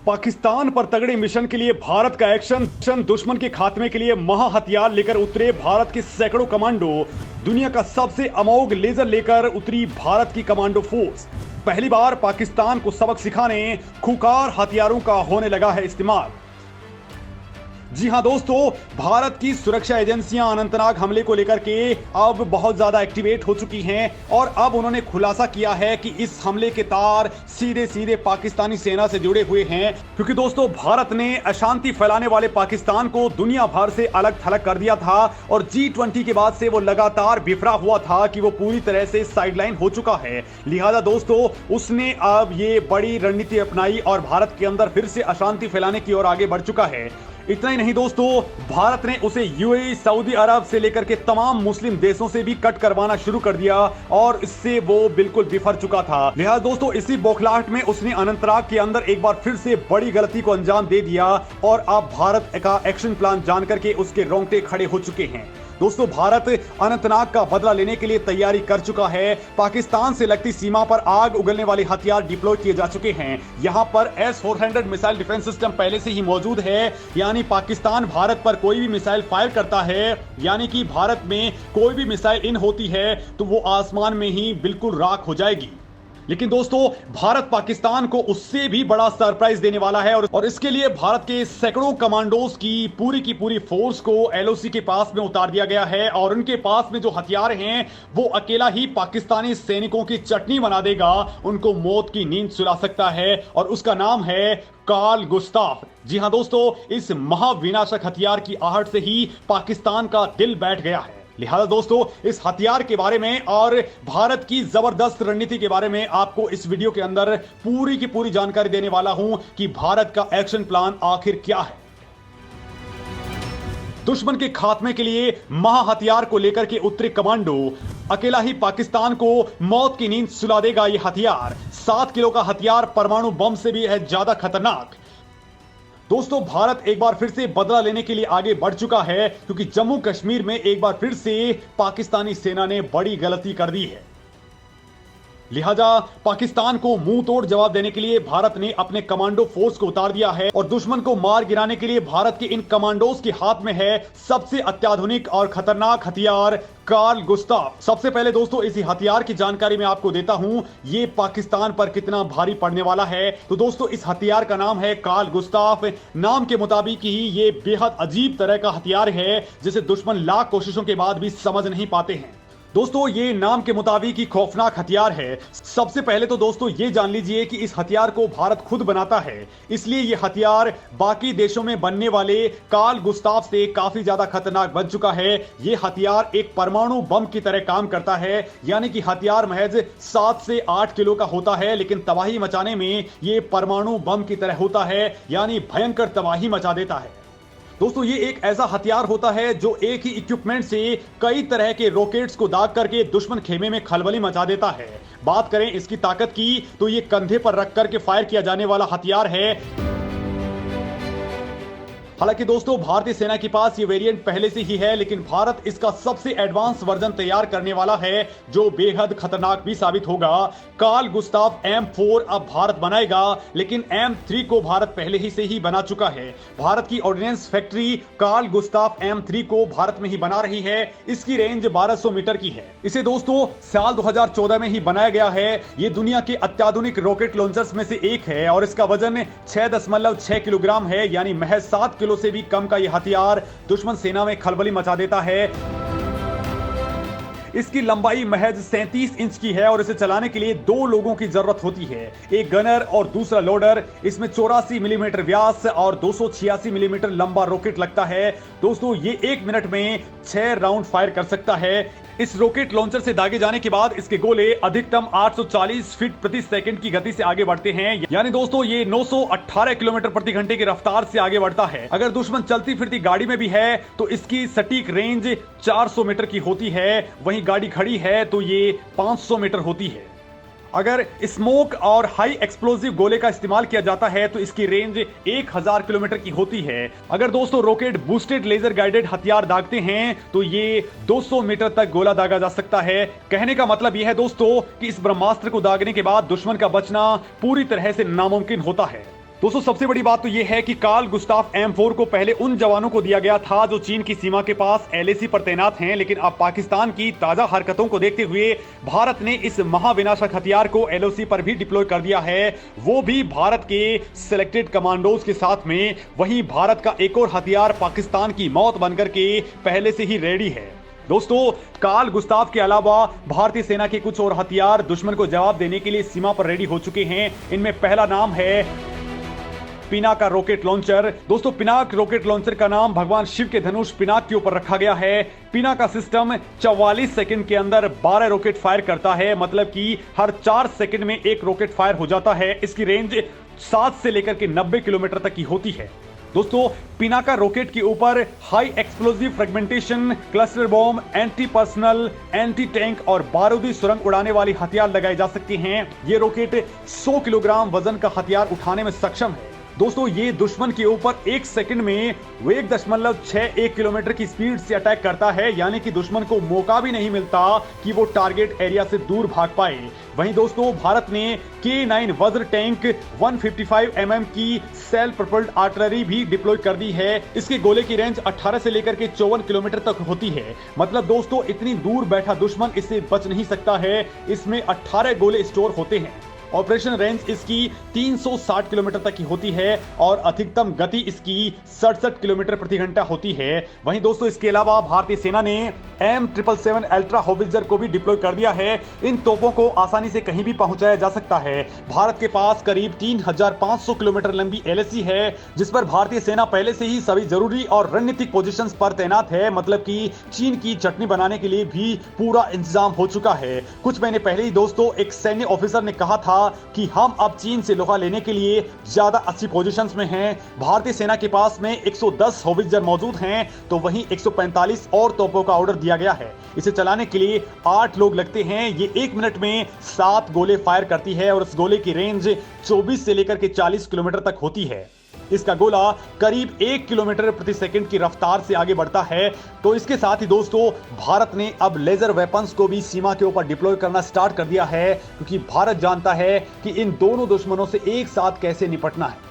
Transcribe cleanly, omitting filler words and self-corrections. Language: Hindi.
पाकिस्तान पर तगड़े मिशन के लिए भारत का एक्शन। दुश्मन के खात्मे के लिए महा हथियार लेकर उतरे भारत के सैकड़ों कमांडो। दुनिया का सबसे अमोघ लेजर लेकर उतरी भारत की कमांडो फोर्स। पहली बार पाकिस्तान को सबक सिखाने खूंखार हथियारों का होने लगा है इस्तेमाल। जी हां दोस्तों, भारत की सुरक्षा एजेंसियां अनंतनाग हमले को लेकर के अब बहुत ज्यादा एक्टिवेट हो चुकी हैं और अब उन्होंने खुलासा किया है कि इस हमले के तार सीधे सीधे पाकिस्तानी सेना से जुड़े हुए हैं, क्योंकि दोस्तों भारत ने अशांति फैलाने वाले पाकिस्तान को दुनिया भर से अलग थलग कर दिया था और G20 के बाद से वो लगातार बिफरा हुआ था कि वो पूरी तरह से साइडलाइन हो चुका है। लिहाजा दोस्तों उसने अब ये बड़ी रणनीति अपनाई और भारत के अंदर फिर से अशांति फैलाने की ओर आगे बढ़ चुका है। इतना ही नहीं दोस्तों, भारत ने उसे यूएई, सऊदी अरब से लेकर के तमाम मुस्लिम देशों से भी कट करवाना शुरू कर दिया और इससे वो बिल्कुल बिफर चुका था। लिहाजा दोस्तों इसी बौखलाहट में उसने अनंतनाग के अंदर एक बार फिर से बड़ी गलती को अंजाम दे दिया और अब भारत का एक्शन प्लान जानकर के उसके रोंगटे खड़े हो चुके हैं। दोस्तों भारत अनंतनाग का बदला लेने के लिए तैयारी कर चुका है। पाकिस्तान से लगती सीमा पर आग उगलने वाले हथियार डिप्लॉय किए जा चुके हैं। यहां पर S-400 मिसाइल डिफेंस सिस्टम पहले से ही मौजूद है, यानी पाकिस्तान भारत पर कोई भी मिसाइल फायर करता है, यानी कि भारत में कोई भी मिसाइल इन होती है तो वो आसमान में ही बिल्कुल राख हो जाएगी। लेकिन दोस्तों भारत पाकिस्तान को उससे भी बड़ा सरप्राइज देने वाला है और इसके लिए भारत के सैकड़ों कमांडोज की पूरी फोर्स को LOC के पास में उतार दिया गया है और उनके पास में जो हथियार हैं वो अकेला ही पाकिस्तानी सैनिकों की चटनी बना देगा, उनको मौत की नींद सुला सकता है और उसका नाम है कार्ल गुस्ताफ। जी हां दोस्तों, इस महाविनाशक हथियार की आहट से ही पाकिस्तान का दिल बैठ गया है। लिहाजा दोस्तों इस हथियार के बारे में और भारत की जबरदस्त रणनीति के बारे में आपको इस वीडियो के अंदर पूरी की पूरी जानकारी देने वाला हूं कि भारत का एक्शन प्लान आखिर क्या है। दुश्मन के खात्मे के लिए महा हथियार को लेकर के उतरे कमांडो। अकेला ही पाकिस्तान को मौत की नींद सुला देगा यह हथियार। 7 किलो का हथियार परमाणु बम से भी है ज्यादा खतरनाक। दोस्तों भारत एक बार फिर से बदला लेने के लिए आगे बढ़ चुका है, क्योंकि जम्मू कश्मीर में एक बार फिर से पाकिस्तानी सेना ने बड़ी गलती कर दी है। लिहाजा पाकिस्तान को मुंह तोड़ जवाब देने के लिए भारत ने अपने कमांडो फोर्स को उतार दिया है और दुश्मन को मार गिराने के लिए भारत के इन कमांडोज के हाथ में है सबसे अत्याधुनिक और खतरनाक हथियार कार्ल गुस्ताफ। सबसे पहले दोस्तों इसी हथियार की जानकारी मैं आपको देता हूं, ये पाकिस्तान पर कितना भारी पड़ने वाला है। तो दोस्तों इस हथियार का नाम है कार्ल गुस्ताफ। नाम के मुताबिक ही ये बेहद अजीब तरह का हथियार है जिसे दुश्मन लाख कोशिशों के बाद भी समझ नहीं पाते हैं। दोस्तों ये नाम के मुताबिक ही खौफनाक हथियार है। सबसे पहले तो दोस्तों ये जान लीजिए कि इस हथियार को भारत खुद बनाता है, इसलिए ये हथियार बाकी देशों में बनने वाले कार्ल गुस्ताफ से काफी ज्यादा खतरनाक बन चुका है। ये हथियार एक परमाणु बम की तरह काम करता है, यानी कि हथियार महज 7 से 8 किलो का होता है, लेकिन तबाही मचाने में ये परमाणु बम की तरह होता है, यानी भयंकर तबाही मचा देता है। दोस्तों ये एक ऐसा हथियार होता है जो एक ही इक्विपमेंट से कई तरह के रॉकेट्स को दाग करके दुश्मन खेमे में खलबली मचा देता है। बात करें इसकी ताकत की तो ये कंधे पर रख करके फायर किया जाने वाला हथियार है। हालांकि दोस्तों भारतीय सेना के पास ये वेरिएंट पहले से ही है, लेकिन भारत इसका सबसे एडवांस वर्जन तैयार करने वाला है जो बेहद खतरनाक भी साबित होगा। कार्ल गुस्ताफ M4 अब भारत बनाएगा, लेकिन M3 को भारत पहले ही से ही बना चुका है। भारत की ordnance factory Carl Gustaf M3 को भारत में ही बना रही है। इसकी रेंज 1200 मीटर की है। इसे दोस्तों साल 2014 में ही बनाया गया है। ये दुनिया के अत्याधुनिक रॉकेट लॉन्चर्स में से एक है और इसका वजन 6.6 किलोग्राम है, यानी महज 7 किलो से भी कम का यह हथियार दुश्मन सेना में खलबली मचा देता है। इसकी लंबाई महज 37 इंच की है और इसे चलाने के लिए 2 लोगों की जरूरत होती है, एक गनर और दूसरा लोडर। इसमें 84 मिलीमीटर व्यास और 286 मिलीमीटर लंबा रॉकेट लगता है। दोस्तों ये 1 मिनट में 6 राउंड फायर कर सकता है। इस रॉकेट लॉन्चर से दागे जाने के बाद इसके गोले अधिकतम 840 फीट प्रति सेकंड की गति से आगे बढ़ते हैं, यानी दोस्तों ये 918 किलोमीटर प्रति घंटे की रफ्तार से आगे बढ़ता है। अगर दुश्मन चलती फिरती गाड़ी में भी है तो इसकी सटीक रेंज 400 मीटर की होती है, वहीं गाड़ी खड़ी है तो ये 500 मीटर होती है। अगर स्मोक और हाई एक्सप्लोसिव गोले का इस्तेमाल किया जाता है तो इसकी रेंज 1000 किलोमीटर की होती है। अगर दोस्तों रॉकेट बूस्टेड लेजर गाइडेड हथियार दागते हैं तो ये 200 मीटर तक गोला दागा जा सकता है। कहने का मतलब यह है दोस्तों कि इस ब्रह्मास्त्र को दागने के बाद दुश्मन का बचना पूरी तरह से नामुमकिन होता है। दोस्तों सबसे बड़ी बात तो यह है कि कार्ल गुस्ताफ M4 को पहले उन जवानों को दिया गया था जो चीन की सीमा के पास LAC पर तैनात हैं, लेकिन अब पाकिस्तान की ताजा हरकतों को देखते हुए भारत ने इस महाविनाशक हथियार को LOC पर भी डिप्लॉय कर दिया है, वो भी भारत के सिलेक्टेड कमांडोज के साथ में। वहीं भारत का एक और हथियार पाकिस्तान की मौत बनकर के पहले से ही रेडी है। दोस्तों कार्ल गुस्ताफ के अलावा भारतीय सेना के कुछ और हथियार दुश्मन को जवाब देने के लिए सीमा पर रेडी हो चुके हैं। इनमें पहला नाम है पिनाका रॉकेट लॉन्चर। दोस्तों पिनाक रॉकेट लॉन्चर का नाम भगवान शिव के धनुष पिनाक के ऊपर रखा गया है। पिनाका सिस्टम 44 सेकंड के अंदर 12 रॉकेट फायर करता है, मतलब कि हर 4 सेकंड में एक रॉकेट फायर हो जाता है। इसकी रेंज 7 से लेकर के 90 किलोमीटर तक की होती है। दोस्तों पिनाका रॉकेट के ऊपर high explosive fragmentation, cluster bomb, anti personal, anti tank और बारूदी सुरंग उड़ाने वाली हथियार लगाए जा सकते हैं। ये रॉकेट 100 किलोग्राम वजन का हथियार उठाने में सक्षम है। दोस्तों ये दुश्मन के ऊपर 1 सेकंड में 1.61 किलोमीटर की स्पीड से अटैक करता है, यानी कि दुश्मन को मौका भी नहीं मिलता कि वो टारगेट एरिया से दूर भाग पाए। वहीं दोस्तों भारत ने K9 वज्र टैंक 155 mm की सेल्फ प्रोपेल्ड आर्टिलरी भी डिप्लॉय कर दी है। इसके गोले की रेंज 18 से लेकर के 54 किलोमीटर तक होती है। मतलब दोस्तों इतनी दूर बैठा दुश्मन इससे बच नहीं सकता है। इसमें 18 गोले स्टोर होते हैं। ऑपरेशन रेंज इसकी 360 किलोमीटर तक की होती है और अधिकतम गति इसकी 67 किलोमीटर प्रति घंटा होती है। वहीं दोस्तों इसके अलावा भारतीय सेना ने M777 अल्ट्रा होवित्जर को भी डिप्लॉय कर दिया है। इन तोपों को आसानी से कहीं भी पहुंचाया जा सकता है। भारत के पास करीब 3500 किलोमीटर लंबी LAC है, जिस पर भारतीय सेना पहले से ही सभी जरूरी और रणनीतिक पोजीशंस पर तैनात है। मतलब कि चीन की चटनी बनाने के लिए भी पूरा इंतजाम हो चुका है। कुछ महीने पहले ही दोस्तों एक सैन्य ऑफिसर ने कहा था कि हम अब चीन से लोहा लेने के लिए ज्यादा अच्छी पोजीशंस में हैं। भारतीय सेना के पास में 110 होवित्जर मौजूद हैं, तो वहीं 145 और तोपों का ऑर्डर दिया गया है। इसे चलाने के लिए 8 लोग लगते हैं। ये 1 मिनट में 7 गोले फायर करती है और उस गोले की रेंज 24 से लेकर के 40 किलोमीटर तक होती है। इसका गोला करीब 1 किलोमीटर प्रति सेकंड की रफ्तार से आगे बढ़ता है। तो इसके साथ ही दोस्तों भारत ने अब लेजर वेपन्स को भी सीमा के ऊपर डिप्लॉय करना स्टार्ट कर दिया है, क्योंकि भारत जानता है कि इन दोनों दुश्मनों से एक साथ कैसे निपटना है।